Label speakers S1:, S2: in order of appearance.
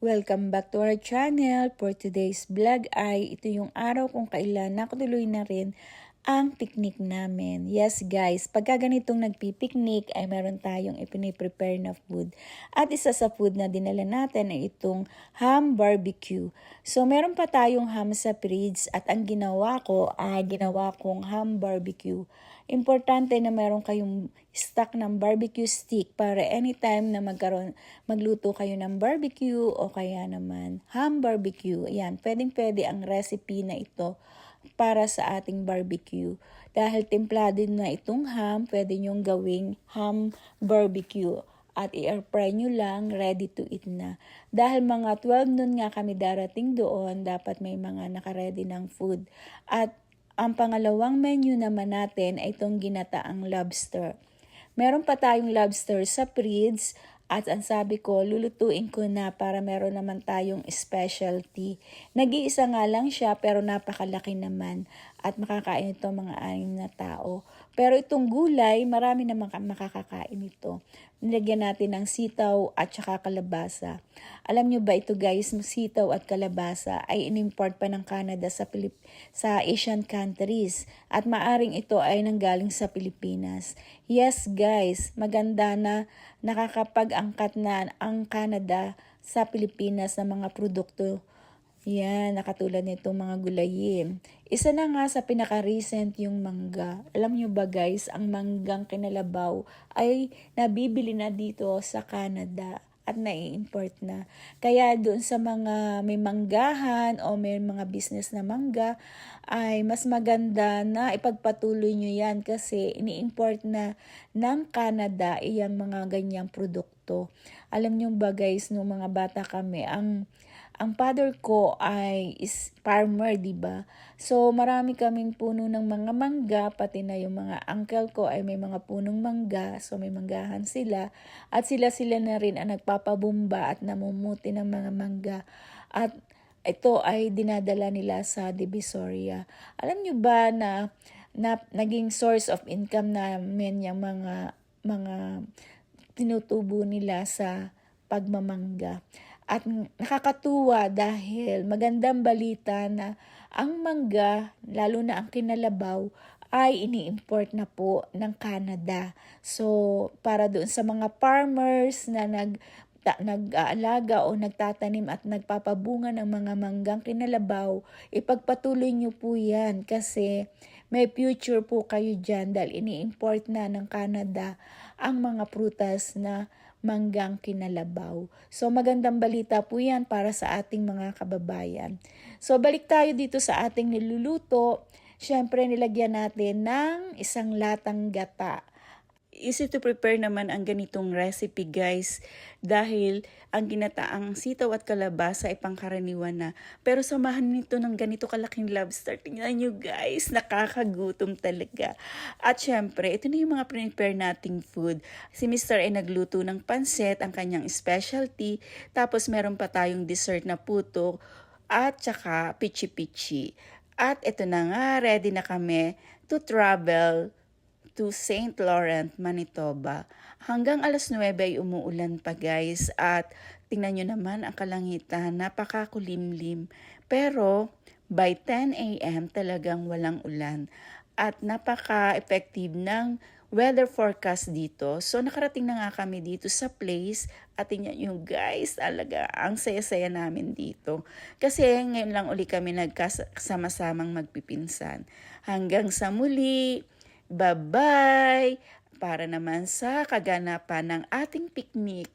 S1: Welcome back to our channel. For today's vlog ay ito yung araw kung kailan nakatuloy na rin ang picnic namin. Yes guys, pagka ganitong nagpipiknik ay meron tayong ipiniprepare na food. At isa sa food na dinala natin ay itong ham barbecue. So meron pa tayong ham sa fridge at ang ginawa ko ay ginawa kong ham barbecue. Importante na meron kayong stock ng barbecue stick para anytime na magluto kayo ng barbecue o kaya naman ham barbecue. Ayan, pwedeng-pwede ang recipe na ito para sa ating barbecue. Dahil templado na itong ham, pwede nyong gawing ham barbecue. At i-air fry nyo lang, ready to eat na. Dahil mga 12 noon nga kami darating doon, dapat may mga nakaready ng food. At ang pangalawang menu naman natin ay itong ginataang lobster. Meron pa tayong lobster sa fridge at ang sabi ko, lulutuin ko na para meron naman tayong specialty. Nag-iisa nga lang siya pero napakalaki naman at makakain ito mga 6 na tao. Pero itong gulay, marami naman makakakain ito. Nilagyan natin ng sitaw at saka kalabasa. Alam nyo ba ito guys, sitaw at kalabasa ay in-import pa ng Canada sa Asian countries. At maaring ito ay nanggaling sa Pilipinas. Yes guys, maganda na nakakapag-angkat na ang Canada sa Pilipinas ng mga produkto. Yan, nakatulad nitong mga gulayin. Isa na nga sa pinaka-recent yung mangga. Alam nyo ba guys, ang manggang kinalabaw ay nabibili na dito sa Canada at nai-import na. Kaya doon sa mga may manggahan o may mga business na mangga, ay mas maganda na ipagpatuloy nyo yan kasi ini-import na ng Canada iyang mga ganyang produkto. Alam nyo ba guys, nung mga bata kami, ang father ko ay is farmer, di ba? So marami kaming puno ng mga mangga, pati na yung mga uncle ko ay may mga punong mangga, so may manggahan sila. At sila na rin ang nagpapabumba at namumuti ng mga mangga. At ito ay dinadala nila sa Divisoria. Alam nyo ba na naging source of income namin yung mga tinutubo nila sa pagmamangga. At nakakatuwa dahil magandang balita na ang mangga, lalo na ang kinalabaw, ay ini-import na po ng Canada. So, para doon sa mga farmers na nag-aalaga o nagtatanim at nagpapabunga ng mga manggang kinalabaw, ipagpatuloy nyo po yan kasi may future po kayo dyan dahil ini-import na ng Canada ang mga prutas na manggang kinalabaw. So magandang balita po yan para sa ating mga kababayan. So balik tayo dito sa ating niluluto. Siyempre nilagyan natin ng isang latang gata. Easy to prepare naman ang ganitong recipe guys dahil ang ginataang sitaw at kalabasa ay pangkaraniwan na. Pero samahan nito ng ganito kalaking lobster. Tingnan nyo guys, nakakagutom talaga. At syempre, ito na yung mga prepare nating food. Si Mr. ay nagluto ng pansit, ang kanyang specialty. Tapos meron pa tayong dessert na puto at saka pichi-pichi. At ito na nga, ready na kami to travel to St. Laurent, Manitoba. Hanggang alas 9 ay umuulan pa guys at tingnan nyo naman ang kalangitan, napakakulimlim. Pero by 10 a.m. talagang walang ulan at napaka-effective ng weather forecast dito. So nakarating na nga kami dito sa place at tingnan nyo guys, talaga ang saya-saya namin dito. Kasi ngayon lang uli kami nagkasama-samang magpipinsan. Hanggang sa muli! Bye-bye! Para naman sa kaganapan ng ating picnic.